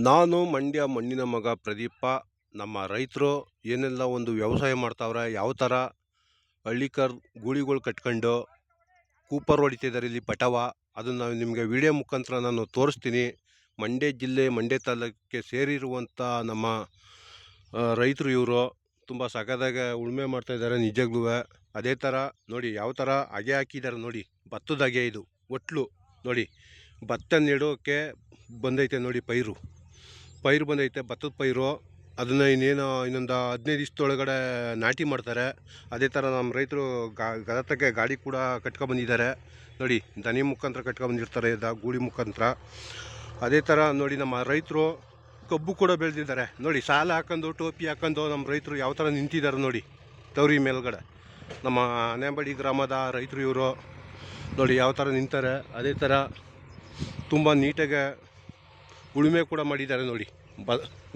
ನಾನು ಮಂಡ್ಯ ಮಣ್ಣಿನ ಮಗ ಪ್ರದೀಪ. ನಮ್ಮ ರೈತರು ಏನೆಲ್ಲ ಒಂದು ವ್ಯವಸಾಯ ಮಾಡ್ತಾವ್ರೆ, ಯಾವ ಥರ ಹಳ್ಳಿಕರ್ ಗೂಳಿಗಳು ಕಟ್ಕೊಂಡು ಕೂಪರ್ ಹೊಡಿತಿದ್ದಾರೆ ಇಲ್ಲಿ ಪಟವ, ಅದನ್ನು ನಿಮಗೆ ವಿಡಿಯೋ ಮುಖಾಂತರ ನಾನು ತೋರಿಸ್ತೀನಿ. ಮಂಡ್ಯ ಜಿಲ್ಲೆ ಮಂಡ್ಯ ತಾಲೂಕಿಗೆ ಸೇರಿರುವಂಥ ನಮ್ಮ ರೈತರು ಇವರು ತುಂಬ ಸಖತ್ತಾಗಿ ಉಳುಮೆ ಮಾಡ್ತಾಯಿದ್ದಾರೆ ನಿಜಗ್ಲೂ. ಅದೇ ಥರ ನೋಡಿ ಯಾವ ಥರ ಅಗೆ ಹಾಕಿದ್ದಾರೆ ನೋಡಿ, ಭತ್ತದ ಅಗೆ ಇದು ಒಟ್ಲು ನೋಡಿ, ಭತ್ತ ನೆಡೋಕ್ಕೆ ಬಂದೈತೆ ನೋಡಿ, ಪೈರು ಬಂದೈತೆ, ಭತ್ತದ ಪೈರು. ಅದನ್ನು ಇನ್ನೊಂದು 15 ದಿವಸದೊಳಗಡೆ ನಾಟಿ ಮಾಡ್ತಾರೆ. ಅದೇ ಥರ ನಮ್ಮ ರೈತರು ಗದತಕ್ಕೆ ಗಾಡಿ ಕೂಡ ಕಟ್ಕೊಬಂದಿದ್ದಾರೆ ನೋಡಿ, ದನಿ ಮುಖಾಂತರ ಕಟ್ಕೊಬಂದಿರ್ತಾರೆ ಗೂಳಿ ಮುಖಾಂತರ. ಅದೇ ಥರ ನೋಡಿ ನಮ್ಮ ರೈತರು ಕಬ್ಬು ಕೂಡ ಬೆಳೆದಿದ್ದಾರೆ ನೋಡಿ, ಸಾಲ ಹಾಕೊಂಡು ಟೋಪಿ ಹಾಕೊಂಡು ನಮ್ಮ ರೈತರು ಯಾವ ಥರ ನಿಂತಿದ್ದಾರೆ ನೋಡಿ ತವರಿ ಮೇಲ್ಗಡೆ. ನಮ್ಮ ಆನೆಬಡಿ ಗ್ರಾಮದ ರೈತರು ಇವರು ನೋಡಿ ಯಾವ ಥರ ನಿಂತಾರೆ. ಅದೇ ಥರ ತುಂಬ ನೀಟಾಗಿ ಉಳುಮೆ ಕೂಡ ಮಾಡಿದ್ದಾರೆ ನೋಡಿ.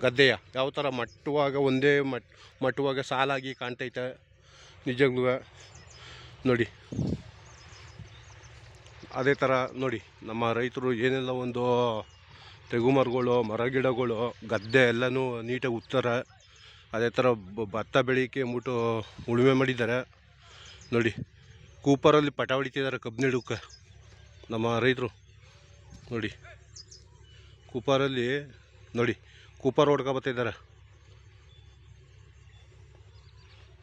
ಗದ್ದೆಯ ಯಾವ ಥರ ಮಟ್ಟುವಾಗ ಒಂದೇ ಮಟ್ಟುವಾಗ ಸಾಲಾಗಿ ಕಾಣ್ತೈತೆ ನಿಜಗ್ಲೂ ನೋಡಿ. ಅದೇ ಥರ ನೋಡಿ ನಮ್ಮ ರೈತರು ಏನೆಲ್ಲ ಒಂದು ತೆಗುಮರಗಳು, ಮರ ಗಿಡಗಳು, ಗದ್ದೆ ಎಲ್ಲನೂ ನೀಟಾಗಿ ಉತ್ತಾರೆ. ಅದೇ ಥರ ಭತ್ತ ಬೆಳೀಕೆ ಅಂದ್ಬಿಟ್ಟು ಉಳುಮೆ ಮಾಡಿದ್ದಾರೆ ನೋಡಿ. ಕೂಪರಲ್ಲಿ ಪಟ ಹೊಡಿತಿದ್ದಾರೆ ಕಬ್ಬು ನೆಡೋಕ್ಕೆ ನಮ್ಮ ರೈತರು ನೋಡಿ. ಕೂಪರಲ್ಲಿ ನೋಡಿ, ಕೂಪರ್ ಹೊಡ್ಕೊಬತ್ತಿದ್ದಾರೆ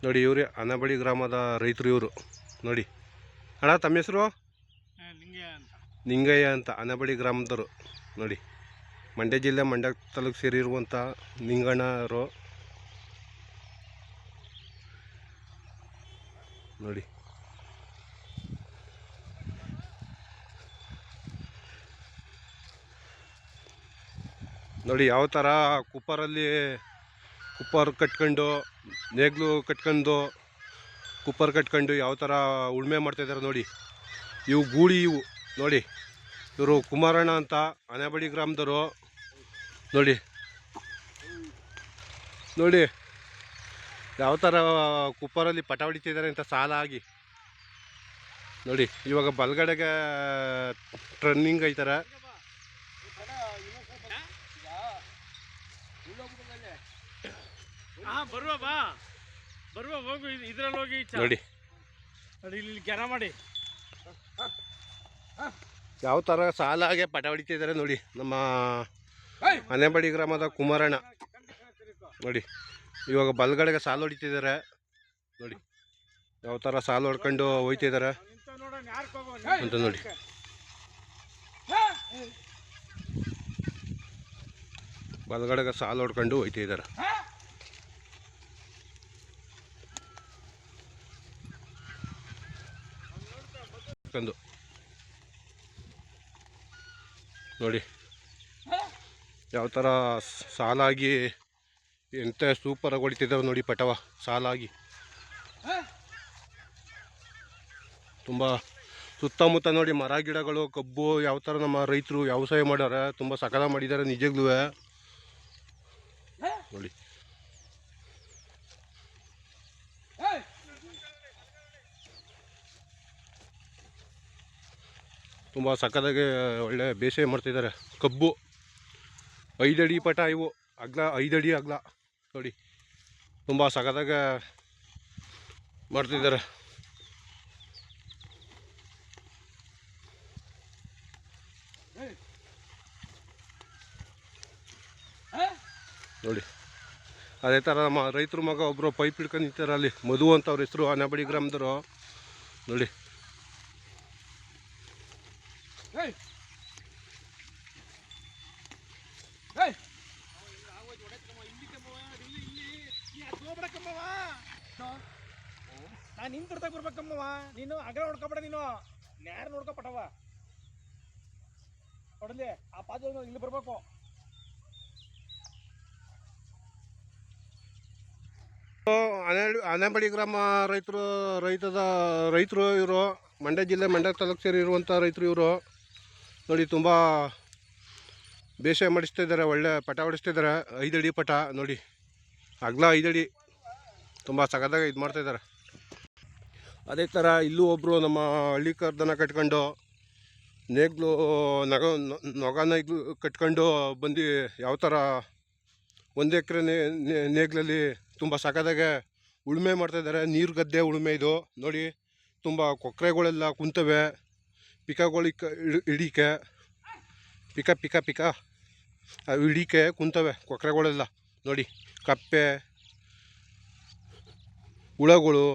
ನೋಡಿ. ಇವರೇ ಆನೆಬಡಿ ಗ್ರಾಮದ ರೈತರು ಇವರು ನೋಡಿ. ಅಣ್ಣ ತಮ್ಮ ಹೆಸರು? ನಿಂಗಯ್ಯ ಅಂತ, ಆನೆಬಡಿ ಗ್ರಾಮದವರು ನೋಡಿ. ಮಂಡ್ಯ ಜಿಲ್ಲೆ ಮಂಡ್ಯ ತಾಲೂಕು ಸೇರಿರುವಂಥ ನಿಂಗಣ್ಣವರು ನೋಡಿ. ನೋಡಿ ಯಾವ ಥರ ಕುಪ್ಪರ್ ಕಟ್ಕೊಂಡು, ನೇಗ್ಲು ಕಟ್ಕೊಂಡು, ಕುಪ್ಪರ್ ಕಟ್ಕೊಂಡು ಯಾವ ಥರ ಉಳುಮೆ ಮಾಡ್ತಾಯಿದ್ದಾರೆ ನೋಡಿ. ಇವು ಗೂಳಿ ಇವು ನೋಡಿ. ಇವರು ಕುಮಾರಣ್ಣ ಅಂತ, ಆನೆಬಡಿ ಗ್ರಾಮದವರು ನೋಡಿ. ನೋಡಿ ಯಾವ ಥರ ಕುಪ್ಪರಲ್ಲಿ ಪಟ ಹೊಡಿತಿದ್ದಾರೆ ಅಂತ ಸಾಲ ಆಗಿ ನೋಡಿ. ಇವಾಗ ಬಲಗಡೆಗೆ ಟ್ರನ್ನಿಂಗ್ ಐತಾರೆ ನೋಡಿ. ಯಾವ ಥರ ಸಾಲಾಗೆ ಪಟ ಹೊಡಿತಿದ್ದಾರೆ ನೋಡಿ ನಮ್ಮ ಆನೆಬಡಿ ಗ್ರಾಮದ ಕುಮಾರಣ್ಣ ನೋಡಿ. ಇವಾಗ ಬಲಗಡೆಗೆ ಸಾಲು ಹೊಡಿತಿದ್ದಾರೆ ನೋಡಿ. ಯಾವ ಥರ ಸಾಲು ಹೊಡ್ಕೊಂಡು ಹೋಯ್ತಿದ್ದಾರೆ ಅಂತ ನೋಡಿ. ಬಲಗಡೆಗೆ ಸಾಲು ಹೊಡ್ಕೊಂಡು ಹೋಯ್ತಿದ್ದಾರೆ ನೋಡಿ. ಯಾವ ಥರ ಸಾಲಾಗಿ ಎಂತ ಸೂಪರಾಗಿ ಹೊಡಿತಿದ್ದಾರೆ ನೋಡಿ ಪಟವ ಸಾಲಾಗಿ. ತುಂಬ ಸುತ್ತಮುತ್ತ ನೋಡಿ ಮರ ಗಿಡಗಳು, ಕಬ್ಬು, ಯಾವ ಥರ ನಮ್ಮ ರೈತರು ವ್ಯವಸಾಯ ಮಾಡ್ಯಾರ, ತುಂಬ ಸಕಲ ಮಾಡಿದ್ದಾರೆ ನಿಜಗ್ಲೂ ನೋಡಿ. ತುಂಬ ಸಕ್ಕದಾಗಿ ಒಳ್ಳೆ ಬೇಸಾಯ ಮಾಡ್ತಿದ್ದಾರೆ. ಕಬ್ಬು 5 ಅಡಿ ಪಟ, ಇವು ಅಗ್ಲ 5 ಅಡಿ ಅಗ್ಲ ನೋಡಿ. ತುಂಬ ಸಕ್ಕದಾಗ ಮಾಡ್ತಿದ್ದಾರೆ ನೋಡಿ. ಅದೇ ಥರ ನಮ್ಮ ರೈತರ ಮಗ ಒಬ್ಬರು ಪೈಪ್ ಹಿಡ್ಕೊಂಡು ನಿಂತಾರೆ ಅಲ್ಲಿ, ಮಧು ಅಂತ ಅವ್ರ ಹೆಸರು, ಆನೆಬಡಿ ಗ್ರಾಮದವರು ನೋಡಿ. ನಾನು ನಿಂತಿರ್ತಾಗ ಬರ್ಬೇಕಮ್ಮವ, ನೀನು ಅಗ್ರ ಹೊಡ್ಕೊಬೇಡ, ನೀನು ನ್ಯಾರ ನೋಡ್ಕೊಪಟವ ಹೊಡಲಿ ಆ ಪಾದ ಇಲ್ಲಿ ಬರ್ಬೇಕು. ಆನೆಬಡಿ ಗ್ರಾಮ ರೈತರು ಇವರು ಮಂಡ್ಯ ಜಿಲ್ಲೆ ಮಂಡ್ಯ ತಾಲೂಕು ಸೇರಿರುವಂಥ ರೈತರು ಇವರು ನೋಡಿ. ತುಂಬ ಬೇಸಾಯ ಮಾಡಿಸ್ತಾ ಇದ್ದಾರೆ, ಒಳ್ಳೆ ಪಟ ಹೊಡಿಸ್ತಿದ್ದಾರೆ. 5 ಅಡಿ ಪಟ ನೋಡಿ, ಅಗ್ಲ 5 ಅಡಿ, ತುಂಬ ಸಗದಾಗ ಇದು ಮಾಡ್ತಾಯಿದ್ದಾರೆ. ಅದೇ ಥರ ಇಲ್ಲೂ ಒಬ್ಬರು ನಮ್ಮ ಹಳ್ಳಿಕರ್ ದನ ಕಟ್ಕೊಂಡು ನೇಗ್ಲು ನೊಗ ನೇಗ್ಲು ಕಟ್ಕೊಂಡು ಬಂದು ಯಾವ ಥರ 1 ಎಕರೆ ನೇಗ್ಲಲ್ಲಿ ತುಂಬ ಸಖತ್ತಾಗೆ ಉಳುಮೆ ಮಾಡ್ತಾಯಿದ್ದಾರೆ. ನೀರು ಗದ್ದೆ ಉಳುಮೆ ಇದು ನೋಡಿ. ತುಂಬ ಕೊಕ್ಕರೆಗಳೆಲ್ಲ ಕುಂತವೆ, ಪಿಕಗಳು ಹಿಡಿಕೆ ಪಿಕ ಪಿಕ ಪಿಕ ಅವು ಹಿಡಿಕೆ ಕುಂತವೆ ಕೊಕ್ಕರೆಗಳೆಲ್ಲ ನೋಡಿ. ಕಪ್ಪೆ ಹುಳಗಳು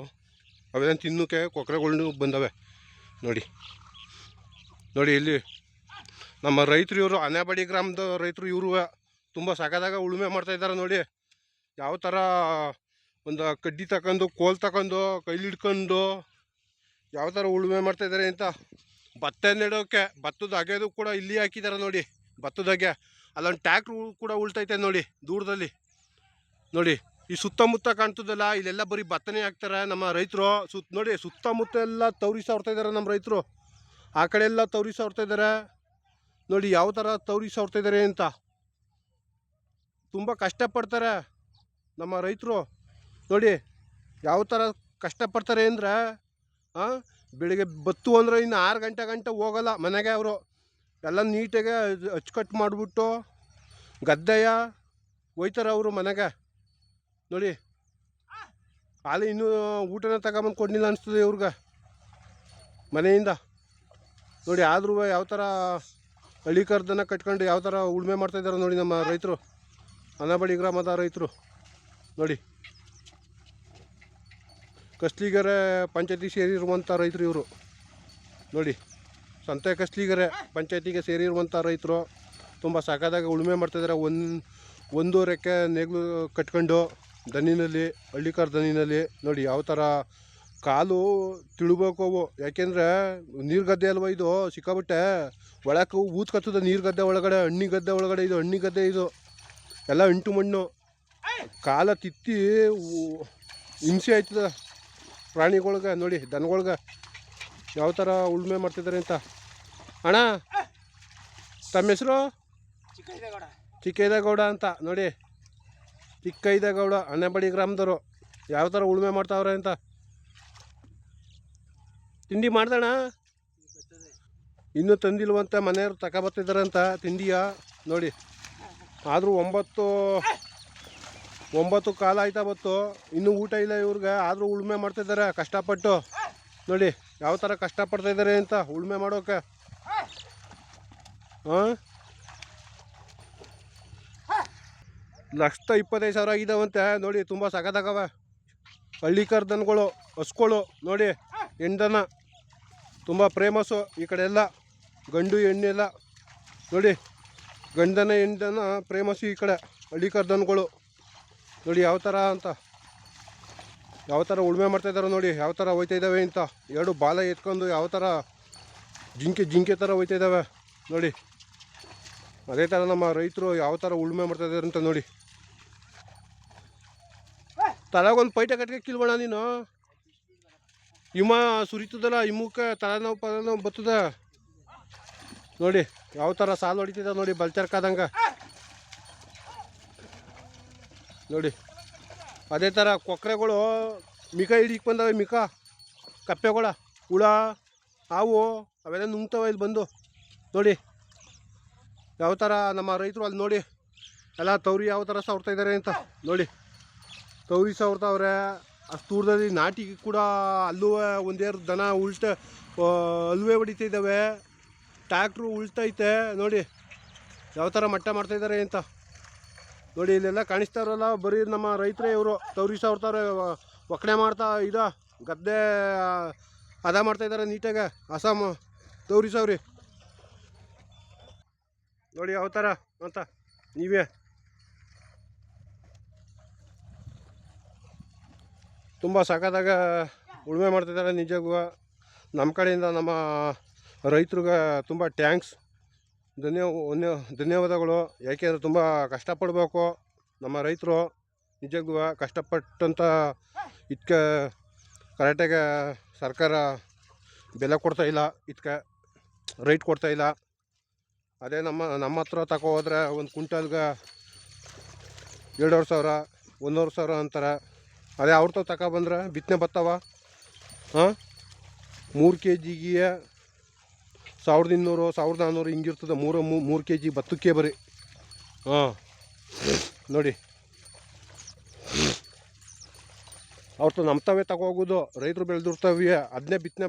ಅವೆಲ್ಲ ತಿನ್ನೋಕ್ಕೆ ಕೊಕ್ಕರೆಗಳು ಬಂದವೆ ನೋಡಿ. ನೋಡಿ ಇಲ್ಲಿ ನಮ್ಮ ರೈತರು ಇವರು ಆನೆಬಡಿ ಗ್ರಾಮದ ರೈತರು ಇವರು ತುಂಬ ಸಖತ್ತಾಗ ಉಳುಮೆ ಮಾಡ್ತಾಯಿದ್ದಾರೆ ನೋಡಿ. ಯಾವ ಥರ ಒಂದು ಕಡ್ಡಿ ತಗೊಂಡು ಕೋಲ್ ತಗೊಂಡು ಕೈಲಿ ಹಿಡ್ಕೊಂಡು ಯಾವ ಥರ ಉಳುಮೆ ಮಾಡ್ತಾಯಿದ್ದಾರೆ ಅಂತ. ಭತ್ತ ನೆಡೋಕ್ಕೆ ಭತ್ತದ ಅಗೆದು ಕೂಡ ಇಲ್ಲಿ ಹಾಕಿದ್ದಾರೆ ನೋಡಿ. ಭತ್ತದಾಗೆ ಅಲ್ಲೊಂದು ಟ್ಯಾಕ್ಟ್ರು ಕೂಡ ಉಳ್ತೈತೆ ನೋಡಿ ದೂರದಲ್ಲಿ ನೋಡಿ. ಈ ಸುತ್ತಮುತ್ತ ಕಾಣ್ತದಲ್ಲ, ಇಲ್ಲೆಲ್ಲ ಬರೀ ಭತ್ತನೇ ಹಾಕ್ತಾರೆ ನಮ್ಮ ರೈತರು. ನೋಡಿ ಸುತ್ತಮುತ್ತ ಎಲ್ಲ ತವರಿ ಸಾವ್ರ್ತಾ ಇದ್ದಾರೆ ನಮ್ಮ ರೈತರು. ಆ ಕಡೆ ಎಲ್ಲ ತವರಿ ಸಾವ್ರ್ತಾ ಇದ್ದಾರೆ ನೋಡಿ. ಯಾವ ಥರ ತವರಿ ಸಾವ್ರ್ತಾ ಇದ್ದಾರೆ ಅಂತ. ತುಂಬ ಕಷ್ಟಪಡ್ತಾರೆ ನಮ್ಮ ರೈತರು ನೋಡಿ. ಯಾವ ಥರ ಕಷ್ಟಪಡ್ತಾರೆ ಅಂದರೆ ಬೆಳಿಗ್ಗೆ ಬತ್ತು ಅಂದರೆ ಇನ್ನು 6 ಗಂಟೆ ಹೋಗಲ್ಲ ಮನೆಗೆ. ಅವರು ಎಲ್ಲ ನೀಟಾಗೆ ಅಚ್ಚುಕಟ್ಟು ಮಾಡಿಬಿಟ್ಟು ಗದ್ದೆಯ ಹೋಯ್ತಾರೆ ಅವರು ಮನೆಗೆ ನೋಡಿ. ಅಲ್ಲಿ ಇನ್ನೂ ಊಟನ ತಗೊಂಬಂದು ಕೊಡಲಿಲ್ಲ ಅನಿಸ್ತದೆ ಇವ್ರಿಗೆ ಮನೆಯಿಂದ ನೋಡಿ. ಆದ್ರೂ ಯಾವ ಥರ ಹಳ್ಳಿಕರ್ದನ ಕಟ್ಕೊಂಡು ಯಾವ ಥರ ಉಳುಮೆ ಮಾಡ್ತಾಯಿದ್ದಾರೆ ನೋಡಿ ನಮ್ಮ ರೈತರು, ಆನೆಬಡಿ ಗ್ರಾಮದ ರೈತರು ನೋಡಿ. ಕಸ್ಲಿಗೆರೆ ಪಂಚಾಯತಿ ಸೇರಿರುವಂಥ ರೈತರು ಇವರು ನೋಡಿ. ಸಂತೆ ಕಸ್ಲಿಗೆರೆ ಪಂಚಾಯತಿಗೆ ಸೇರಿರುವಂಥ ರೈತರು ತುಂಬ ಸಖತ್ತಾಗಿ ಉಳುಮೆ ಮಾಡ್ತಾಯಿದ್ದಾರೆ. 1 ಎಕರೆ ನೇಗ್ಲು ಕಟ್ಕೊಂಡು ದನಿನಲ್ಲಿ, ಹಳ್ಳಿಕಾರ್ ದನಿನಲ್ಲಿ ನೋಡಿ. ಯಾವ ಥರ ಕಾಲು ತಿಳ್ಬೇಕು ಅವು, ಯಾಕೆಂದರೆ ನೀರು ಗದ್ದೆ ಅಲ್ವ ಇದು. ಸಿಕ್ಕಾಬಿಟ್ಟೆ ಒಳಕ್ಕೆ ಊದ್ಕತ್ತದ ನೀರು ಗದ್ದೆ ಒಳಗಡೆ, ಹಣ್ಣಿ ಗದ್ದೆ ಒಳಗಡೆ. ಇದು ಹಣ್ಣಿ ಗದ್ದೆ, ಇದು ಎಲ್ಲ ಅಂಟು ಮಣ್ಣು. ಕಾಲ ತಿತ್ತಿ ಹಿಂಸೆ ಆಯ್ತದ ಪ್ರಾಣಿಗಳ್ಗೆ ನೋಡಿ, ದನಗಳ್ಗೆ. ಯಾವ ಥರ ಉಳುಮೆ ಮಾಡ್ತಿದ್ದಾರೆ ಅಂತ. ಅಣ್ಣ ತಮ್ಮ ಹೆಸರು? ಚಿಕ್ಕೈದೇಗೌಡ ಅಂತ ನೋಡಿ. ಚಿಕ್ಕೈದೇಗೌಡ ಆನೆಬಡಿ ಗ್ರಾಮದವರು ಯಾವ ಥರ ಉಳುಮೆ ಮಾಡ್ತಾವ್ರೆ ಅಂತ. ತಿಂಡಿ ಮಾಡ್ದಣ್ಣ? ಇನ್ನೂ ತಂದಿಲ್ವಂತ, ಮನೆಯವ್ರು ತಗೊಬರ್ತಿದ್ದಾರೆ ಅಂತ ತಿಂಡಿಯ ನೋಡಿ. ಆದರೂ 9 ಕಾಲ ಆಯ್ತಾ ಬತ್ತು, ಇನ್ನೂ ಊಟ ಇಲ್ಲ ಇವ್ರಿಗೆ. ಆದರೂ ಉಳುಮೆ ಮಾಡ್ತಿದ್ದಾರೆ ಕಷ್ಟಪಟ್ಟು ನೋಡಿ. ಯಾವ ಥರ ಕಷ್ಟಪಡ್ತಾಯಿದ್ದಾರೆ ಅಂತ ಉಳುಮೆ ಮಾಡೋಕೆ. 1,25,000 ಆಗಿದ್ದಾವಂತೆ ನೋಡಿ. ತುಂಬ ಸಖತ್ತಾಗವೆ ಹಳ್ಳಿಕಾರ್ ದನಗಳು, ಹಸುಗಳು ನೋಡಿ. ಹೆಣ್ದನ ತುಂಬ ಫೇಮಸ್ಸು ಈ ಕಡೆ ಎಲ್ಲ, ಗಂಡು ಹೆಣ್ಣೆಲ್ಲ ನೋಡಿ. ಗಂಡನ ಹೆಣ್ದನ ಫೇಮಸ್ಸು ಈ ಕಡೆ ಹಳ್ಳಿಕಾರ್ ದನಗಳು ನೋಡಿ. ಯಾವ ಥರ ಅಂತ, ಯಾವ ಥರ ಉಳುಮೆ ಮಾಡ್ತಾಯಿದ್ದಾರೆ ನೋಡಿ. ಯಾವ ಥರ ಹೋಯ್ತಾ ಇದ್ದಾವೆ ಅಂತ. 2 ಬಾಲ ಎತ್ಕೊಂಡು ಯಾವ ಥರ ಜಿಂಕೆ ಥರ ಹೋಯ್ತಾ ಇದ್ದಾವೆ ನೋಡಿ. ಅದೇ ಥರ ನಮ್ಮ ರೈತರು ಯಾವ ಥರ ಉಳುಮೆ ಮಾಡ್ತಾಯಿದ್ದಾರೆ ಅಂತ ನೋಡಿ. ತಲೆಗೊಂದು ಪೈಟೆ ಕಟ್ಗೆ ಕಿಲ್ಬೋಣ ನೀನು. ಹಿಮ ಸುರಿತದಲ್ಲ, ಹಿಮಕ್ಕೆ ತಲೆನೋವು ಬರ್ತದ ನೋಡಿ. ಯಾವ ಥರ ಸಾಲು ಹೊಡಿತಿದ್ದ ನೋಡಿ, ಬಲ್ಚರ್ಕಾದಂಗೆ ನೋಡಿ. ಅದೇ ಥರ ಕೊಕ್ಕರೆಗಳು ಮಿಕ ಹಿಡಿಯಕ್ಕೆ ಬಂದವೆ. ಮಿಕ ಕಪ್ಪೆಗಳ ಹುಳ ಹಾವು ಅವೆಲ್ಲ ನುಂಗ್ತವೆ ಇಲ್ಲಿ ಬಂದು ನೋಡಿ. ಯಾವ ಥರ ನಮ್ಮ ರೈತರು ಅಲ್ಲಿ ನೋಡಿ ಎಲ್ಲ ತವರಿ ಯಾವ ಥರ ಸಾವ್ರ್ತಾ ಇದ್ದಾರೆ ಅಂತ ನೋಡಿ. ತವರಿ ಸಾವ್ರ್ತಾವ್ರೆ. ಅಷ್ಟು ದೂರದಲ್ಲಿ ನಾಟಿಗೆ ಕೂಡ ಅಲ್ಲೂ ಒಂದೇರು ದನ ಅಲ್ಲುವೆ ಹೊಡಿತಾ ಇದ್ದಾವೆ. ಟ್ಯಾಕ್ಟ್ರು ಉಳ್ತೈತೆ ನೋಡಿ. ಯಾವ ಥರ ಮಟ್ಟ ಮಾಡ್ತಾಯಿದ್ದಾರೆ ಅಂತ ನೋಡಿ. ಇಲ್ಲೆಲ್ಲ ಕಾಣಿಸ್ತಾರಲ್ಲ ಬರೀ ನಮ್ಮ ರೈತರೇ ಇವರು. ತವರಿ ಸಾವ್ರ್ತಾರೆ, ಒಕ್ಕಣೆ ಮಾಡ್ತಾ ಗದ್ದೆ ಹದ ಮಾಡ್ತಾಯಿದ್ದಾರೆ ನೀಟಾಗೆ. ಅಸಾಮ ತವರಿ ಸಾವ್ರಿ ನೋಡಿ ಯಾವ ಥರ ಅಂತ. ನೀವೇ ತುಂಬ ಸಖತ್ತಾಗ ಉಳುಮೆ ಮಾಡ್ತಿದ್ದಾರೆ ನಿಜಕ್ಕೂ. ನಮ್ಮ ಕಡೆಯಿಂದ ನಮ್ಮ ರೈತರಿಗೆ ತುಂಬ ಟ್ಯಾಂಕ್ಸ್, ಧನ್ಯವಾದಗಳು. ಯಾಕೆಂದರೆ ತುಂಬ ಕಷ್ಟಪಡಬೇಕು ನಮ್ಮ ರೈತರು. ನಿಜಕ್ಕೂ ಕಷ್ಟಪಟ್ಟಂಥ ಇದಕ್ಕೆ ಕರೆಕ್ಟಾಗಿ ಸರ್ಕಾರ ಬೆಲೆ ಕೊಡ್ತಾಯಿಲ್ಲ, ಇದಕ್ಕೆ ರೈಟ್ ಕೊಡ್ತಾಯಿಲ್ಲ. ಅದೇ ನಮ್ಮ ಹತ್ರ ತಗೋ ಹೋದ್ರೆ ಒಂದು ಕ್ವಿಂಟಲ್ಗೆ 2,500 1,500 ಅಂತಾರೆ. ಅದೇ ಅವ್ರ ತಾವು ತಗೊಬಂದ್ರೆ ಬಿತ್ತನೆ ಬರ್ತಾವ 3 kgಗೆ 1200 1400 ಹಿಂಗಿರ್ತದೆ. 3 ಕೆ ಜಿ ಭತ್ತಕ್ಕೆ ಬರೀ. ಹಾಂ ನೋಡಿ, ಅವ್ರದ್ದು ನಮ್ತವೇ ತಗೋಗೋದು. ರೈತರು ಬೆಳೆದಿರ್ತವೆ ಅದನ್ನೇ ಬಿತ್ತನೆ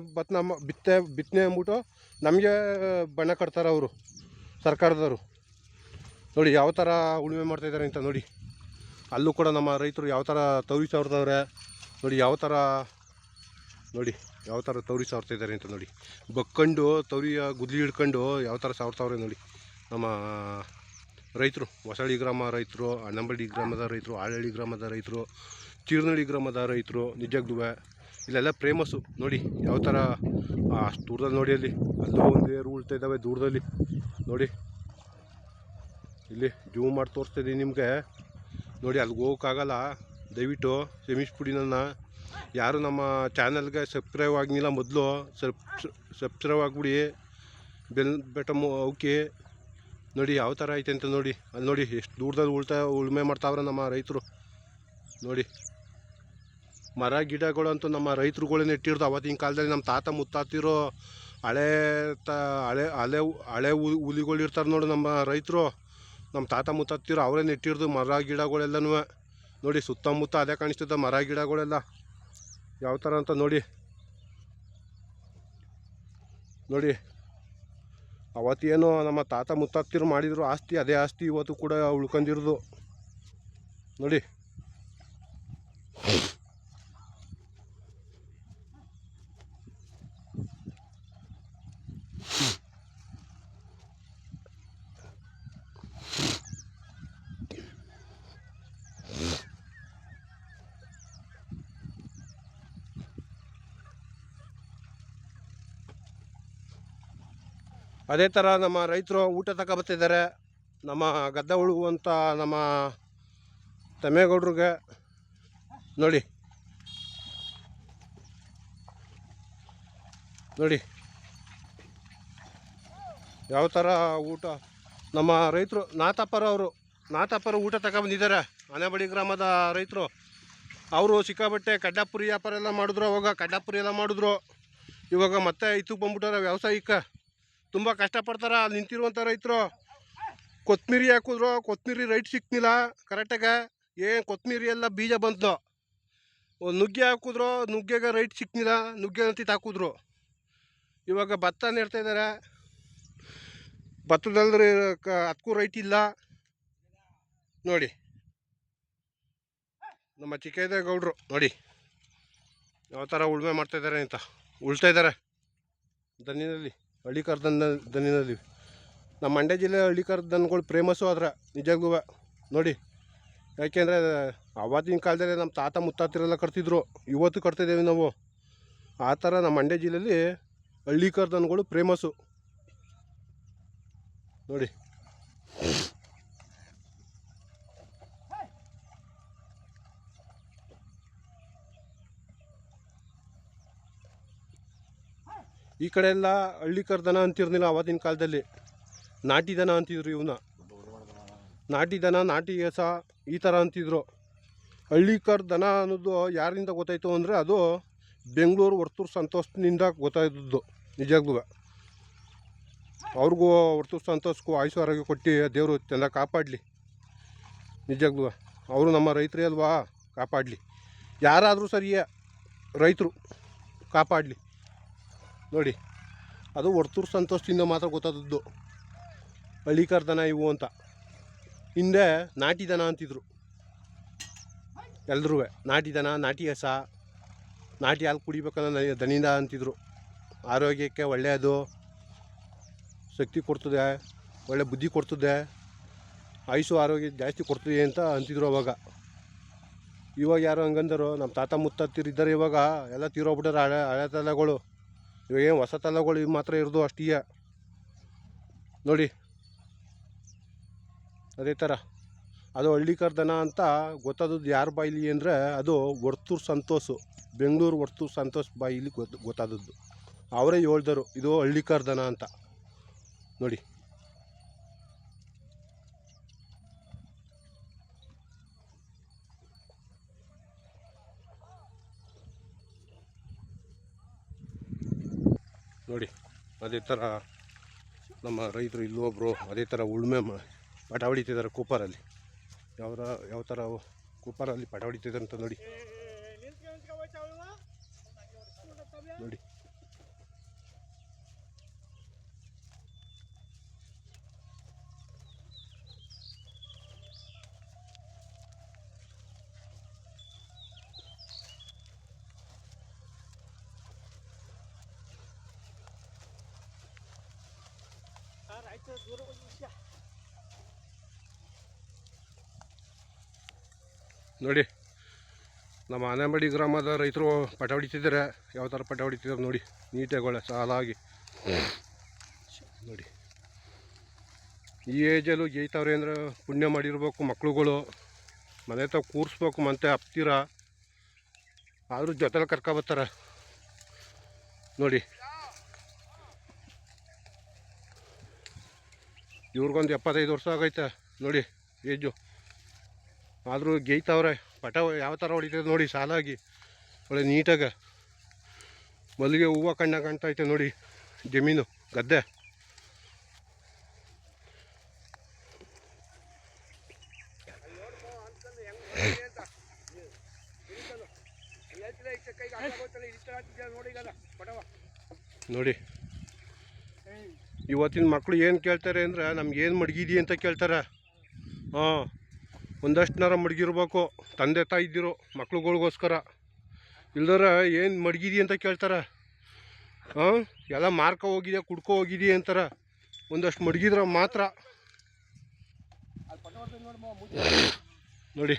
ಅಂದ್ಬಿಟ್ಟು ನಮಗೆ ಬಣ್ಣ ಕಟ್ತಾರೆ ಅವರು, ಸರ್ಕಾರದವರು. ನೋಡಿ ಯಾವ ಥರ ಉಳುಮೆ ಮಾಡ್ತಾಯಿದ್ದಾರೆ ಅಂತ ನೋಡಿ. ಅಲ್ಲೂ ಕೂಡ ನಮ್ಮ ರೈತರು ಯಾವ ಥರ ತೌರಿ ಸಾವ್ರದವ್ರೆ ನೋಡಿ. ಯಾವ ಥರ ತೌರಿ ಸಾವ್ರ್ತಿದ್ದಾರೆ ಅಂತ ನೋಡಿ. ಬಕ್ಕೊಂಡು ತೌರಿಯ ಗುದ್ಲಿ ಹಿಡ್ಕೊಂಡು ಯಾವ ಥರ ಸಾವ್ರ್ತಾವ್ರೆ ನೋಡಿ ನಮ್ಮ ರೈತರು. ಹೊಸಳ್ಳಿ ಗ್ರಾಮ ರೈತರು, ಅಣ್ಣಂಬಳ್ಳಿ ಗ್ರಾಮದ ರೈತರು, ಆಳಹಳ್ಳಿ ಗ್ರಾಮದ ರೈತರು, ಚೀರ್ನಳ್ಳಿ ಗ್ರಾಮದ ರೈತರು. ನಿಜವಾಗ್ಲೂ ಇಲ್ಲೆಲ್ಲ ಫೇಮಸ್ಸು ನೋಡಿ. ಯಾವ ಥರ ಅಷ್ಟು ದೂರದಲ್ಲಿ ನೋಡಿ, ಅಲ್ಲೂ ಒಂದೇ ಉಳ್ತಾ ಇದ್ದಾವೆ ದೂರದಲ್ಲಿ ನೋಡಿ. ಇಲ್ಲಿ ಜೂಮ್ ಮಾಡಿ ತೋರಿಸ್ತಾಯಿದ್ದೀನಿ ನಿಮಗೆ ನೋಡಿ. ಅಲ್ಲಿಗೆ ಹೋಗೋಕ್ಕಾಗಲ್ಲ. ದಯವಿಟ್ಟು ಕ್ಷಮಿಸ್ಬಿಡಿ ನನ್ನ. ಯಾರು ನಮ್ಮ ಚಾನಲ್ಗೆ ಸಬ್ಸ್ಕ್ರೈಬ್ ಆಗಿಲ್ಲ ಮೊದಲು ಸಬ್ಸ್ಕ್ರೈಬ್ ಆಗಿಬಿಡಿ. ಬಟನ್ ಅವಕ್ಕೆ ನೋಡಿ ಯಾವ ಥರ ಐತೆ ಅಂತ ನೋಡಿ. ಅಲ್ಲಿ ನೋಡಿ ಎಷ್ಟು ದೂರದಲ್ಲಿ ಉಳುಮೆ ಮಾಡ್ತಾವ್ರೆ ನಮ್ಮ ರೈತರು ನೋಡಿ. ಮರ ಗಿಡಗಳಂತೂ ನಮ್ಮ ರೈತರುಗಳೇ ನೆಟ್ಟಿರೋದು. ಅವತ್ತಿನ ಕಾಲದಲ್ಲಿ ನಮ್ಮ ತಾತ ಮುತ್ತಾತಿರೋ ಹಳೆ ಹುಲಿಗಳು ಇರ್ತಾರೆ ನೋಡಿ ನಮ್ಮ ರೈತರು. ನಮ್ಮ ತಾತ ಮುತ್ತಾತಿರೋ ಅವರೇ ನೆಟ್ಟಿರೋದು ಮರ ಗಿಡಗಳೆಲ್ಲನೂ ನೋಡಿ. ಸುತ್ತಮುತ್ತ ಅದೇ ಕಾಣಿಸ್ತದೆ ಮರ ಗಿಡಗಳೆಲ್ಲ ಯಾವ ಥರ ಅಂತ ನೋಡಿ. ಅವತ್ತೇನೋ ನಮ್ಮ ತಾತ ಮುತ್ತಾತಿರು ಮಾಡಿದ್ರು ಆಸ್ತಿ, ಅದೇ ಆಸ್ತಿ ಇವತ್ತು ಕೂಡ ಉಳ್ಕೊಂಡಿರೋದು ನೋಡಿ. ಅದೇ ಥರ ನಮ್ಮ ರೈತರು ಊಟ ತಗೊಬತ್ತಿದ್ದಾರೆ. ನಮ್ಮ ಗದ್ದೆ ಉಳುವಂಥ ನಮ್ಮ ತಮ್ಮೇಗೌಡ್ರಿಗೆ ನೋಡಿ ಯಾವ ಥರ ಊಟ ನಮ್ಮ ರೈತರು. ನಾಥಪ್ಪರು ಊಟ ತಗೊಬಂದಿದ್ದಾರೆ. ಆನೆಬಳ್ಳಿ ಗ್ರಾಮದ ರೈತರು. ಅವರು ಸಿಕ್ಕಾಬಟ್ಟೆ ಕಡ್ಡಾಪುರಿ ವ್ಯಾಪಾರ ಎಲ್ಲ ಮಾಡಿದ್ರು. ಅವಾಗ ಕಡ್ಡಾಪುರಿ ಎಲ್ಲ ಮಾಡಿದ್ರು. ಇವಾಗ ಮತ್ತೆ ಇದಕ್ಕೆ ಬಂದ್ಬಿಟ್ಟಾರೆ ವ್ಯವಸಾಯಕ್ಕೆ. ತುಂಬ ಕಷ್ಟಪಡ್ತಾರೆ ಅಲ್ಲಿ ನಿಂತಿರುವಂಥ ರೈತರು. ಕೊತ್ತಂಬರಿ ಹಾಕಿದ್ರು, ಕೊತ್ತಂಬರಿ ರೈಟ್ ಸಿಕ್ತಿಲ್ಲ ಕರೆಕ್ಟಾಗೆ. ಕೊತ್ತಂಬರಿ ಎಲ್ಲ ಬೀಜ ಬಂತು. ನುಗ್ಗೆ ಹಾಕಿದ್ರು, ನುಗ್ಗೆಗೆ ರೈಟ್ ಸಿಕ್ತಿಲ್ಲ. ನುಗ್ಗೆ ಅಂತಿತ್ತು ಹಾಕಿದ್ರು. ಇವಾಗ ಭತ್ತ ನೆಡ್ತಾಯಿದ್ದಾರೆ. ಭತ್ತದಲ್ಲಿ ಅದಕ್ಕೂ ರೈಟ್ ಇಲ್ಲ ನೋಡಿ. ನಮ್ಮ ಚಿಕ್ಕಯ್ಯಗೌಡರು ನೋಡಿ ಯಾವ ಥರ ಉಳುಮೆ ಮಾಡ್ತಾಯಿದ್ದಾರೆ ಅಂತ. ಉಳ್ತಾಯಿದ್ದಾರೆ ದನಿನಲ್ಲಿ, ಹಳ್ಳಿಕಾರ ದನಿನಲ್ಲಿ. ನಮ್ಮ ಮಂಡ್ಯ ಜಿಲ್ಲೆ ಹಳ್ಳಿಕಾರ ದನಗಳು ಫೇಮಸ್ಸು ಆದ್ರೆ ನಿಜವಾಗ್ಲೂ ನೋಡಿ. ಯಾಕೆಂದರೆ ಆವತ್ತಿನ ಕಾಲದಲ್ಲಿ ನಮ್ಮ ತಾತ ಮುತ್ತಾತಿರೆಲ್ಲ ಕಟ್ತಿದ್ರು, ಇವತ್ತು ಕಟ್ತಿದ್ದೇವೆ ನಾವು. ಆ ಥರ ನಮ್ಮ ಮಂಡ್ಯ ಜಿಲ್ಲೆಯಲ್ಲಿ ಹಳ್ಳಿಕಾರ ದನಗಳು ಫೇಮಸ್ಸು ನೋಡಿ. ಈ ಕಡೆ ಎಲ್ಲ ಹಳ್ಳಿಕಾರ ದನ ಅಂತಿರ್ಲಿಲ್ಲ ಆವತ್ತಿನ ಕಾಲದಲ್ಲಿ. ನಾಟಿ ದನ ಅಂತಿದ್ರು ಇವನ್ನ. ನಾಟಿ ದನ, ನಾಟಿ ಏಸ ಈ ಥರ ಅಂತಿದ್ರು. ಹಳ್ಳಿಕಾರ ದನ ಅನ್ನೋದು ಯಾರಿಂದ ಗೊತ್ತಾಯಿತು ಅಂದರೆ ಅದು ಬೆಂಗಳೂರು ವರ್ತೂರು ಸಂತೋಷದಿಂದ ಗೊತ್ತಾಯ್ತದ್ದು ನಿಜವಾಗ್ಲೂ. ಅವ್ರಿಗೂ ವರ್ತೂರು ಸಂತೋಷಕ್ಕೂ ಆಯುಷ್ ಆರೋಗ್ಯ ಕೊಟ್ಟು ದೇವರು ಚೆಂದ ಕಾಪಾಡಲಿ ನಿಜವಾಗ್ಲೂ. ಅವರು ನಮ್ಮ ರೈತರೇ ಅಲ್ವಾ, ಕಾಪಾಡಲಿ. ಯಾರಾದರೂ ಸರಿಯೇ ರೈತರು ಕಾಪಾಡಲಿ ನೋಡಿ. ಅದು ವರ್ತೂರು ಸಂತೋಷದಿಂದ ಮಾತ್ರ ಗೊತ್ತಾದದ್ದು ಹಳ್ಳಿಕಾರ ದನ ಇವು ಅಂತ. ಹಿಂದೆ ನಾಟಿ ದನ ಅಂತಿದ್ರು ಎಲ್ರೂ. ನಾಟಿ ದನ, ನಾಟಿ ಹಸ, ನಾಟಿ ಹಾಲು ಕುಡಿಬೇಕನ್ನೋ ದನಿಂದ ಅಂತಿದ್ರು. ಆರೋಗ್ಯಕ್ಕೆ ಒಳ್ಳೆಯದು, ಶಕ್ತಿ ಕೊಡ್ತದೆ, ಒಳ್ಳೆ ಬುದ್ಧಿ ಕೊಡ್ತದೆ, ಆಯುಷು ಆರೋಗ್ಯ ಜಾಸ್ತಿ ಕೊಡ್ತದೆ ಅಂತ ಅಂತಿದ್ರು ಅವಾಗ. ಇವಾಗ ಯಾರು ಹಂಗಂದರು? ನಮ್ಮ ತಾತ ಮುತ್ತಾತಿರಿದ್ದಾರೆ. ಇವಾಗ ಎಲ್ಲ ತೀರೋಗ್ಬಿಟ್ಟಾರೆ ಹಳೆ ತಲೆಗಳು. ಇವಾಗ ಏನು ಹೊಸ ತಲೆಗಳು ಮಾತ್ರ ಇರೋದು ಅಷ್ಟೇ ನೋಡಿ. ಅದೇ ಥರ ಅದು ಹಳ್ಳಿಕಾರ ದನ ಅಂತ ಗೊತ್ತಾದದ್ದು ಯಾರ ಬಾಯಿಲಿ ಅಂದರೆ ಅದು ವರ್ತೂರು ಸಂತೋಷು, ಬೆಂಗಳೂರು ವರ್ತೂರು ಸಂತೋಷ್ ಬಾಯಿಲಿ ಗೊತ್ತಾದದ್ದು. ಅವರೇ ಹೇಳ್ದರು ಇದು ಹಳ್ಳಿಕಾರ ದನ ಅಂತ ನೋಡಿ. ನೋಡಿ ಅದೇ ಥರ ನಮ್ಮ ರೈತರು ಇಲ್ಲೊಬ್ಬರು ಅದೇ ಥರ ಉಳುಮೆ ಪಟ ಹೊಡಿತಿದ್ದಾರೆ ಕೂಪರಲ್ಲಿ. ಯಾವ ಥರ ಕೂಪರಲ್ಲಿ ಪಟ ಹೊಡಿತಿದ್ದಾರೆ ಅಂತ ನೋಡಿ. ನೋಡಿ ನೋಡಿ ನಮ್ಮ ಆನೆಮಡಿ ಗ್ರಾಮದ ರೈತರು ಪಟ ಹೊಡಿತಿದ್ದಾರೆ. ಯಾವ ಥರ ಪಟ ಹೊಡಿತಿದ್ದಾರೆ ನೋಡಿ, ನೀಟಾಗಿ ಒಳ್ಳೆ ಸಾಲಾಗಿ ನೋಡಿ. ಈ ಏಜಲ್ಲೂ ಗೇಯ್ತವ್ರೆ ಅಂದ್ರೆ ಪುಣ್ಯ ಮಾಡಿರ್ಬೇಕು. ಮಕ್ಳುಗಳು ಮನೆ ತಾವು ಕೂರಿಸ್ಬೇಕು, ಮತ್ತೆ ಹಪ್ತೀರ ಆದರೂ ಜೊತೆಲಿ ಕರ್ಕೊಬರ್ತಾರೆ ನೋಡಿ. ಇವ್ರಿಗೊಂದು 75 ವರ್ಷ ಆಗೈತೆ ನೋಡಿ ಏಜು, ಆದರೂ ಗೇಯ್ತವ್ರೆ. ಪಟ ಯಾವ ಥರ ಹೊಡಿತದೆ ನೋಡಿ, ಸಾಲಾಗಿ ಒಳ್ಳೆ ನೀಟಾಗ. ಮಲ್ಲಿಗೆ ಹೂವು ಕಣ್ಣ ಕಾಣ್ತೈತೆ ನೋಡಿ, ಜಮೀನು ಗದ್ದೆ. ನೋಡಿ ಇವತ್ತಿನ ಮಕ್ಕಳು ಏನು ಕೇಳ್ತಾರೆ ಅಂದರೆ ನಮ್ಗೇನು ಮಡಗಿದಿ ಅಂತ ಕೇಳ್ತಾರೆ. ಹಾಂ, ಒಂದಷ್ಟುನಾರ ಮಡಗಿರ್ಬೇಕು ತಂದೆ ತಾಯಿ ಇದ್ದಿರೋ ಮಕ್ಳುಗಳಿಗೋಸ್ಕರ. ಇಲ್ದರ ಏನು ಮಡಗಿದಿ ಅಂತ ಕೇಳ್ತಾರೆ. ಹಾಂ, ಎಲ್ಲ ಮಾರ್ಕೊ ಹೋಗಿದೆಯಾ ಕುಡ್ಕೊ ಹೋಗಿದೀಯ ಅಂತಾರೆ. ಒಂದಷ್ಟು ಮಡಗಿದ್ರೆ ಮಾತ್ರ ನೋಡಿ.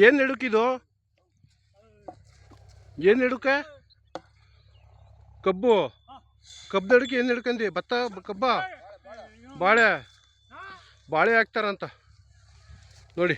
ಏನು ನಡುಕಿದು? ಏನು ನಡುಕೆ? ಕಬ್ಬು ನಡುಕೆ ಏನು ನಡ್ಕಂದಿ? ಭತ್ತ, ಕಬ್ಬ, ಬಾಳೆ ಹಾಕ್ತಾರಂತ ನೋಡಿ.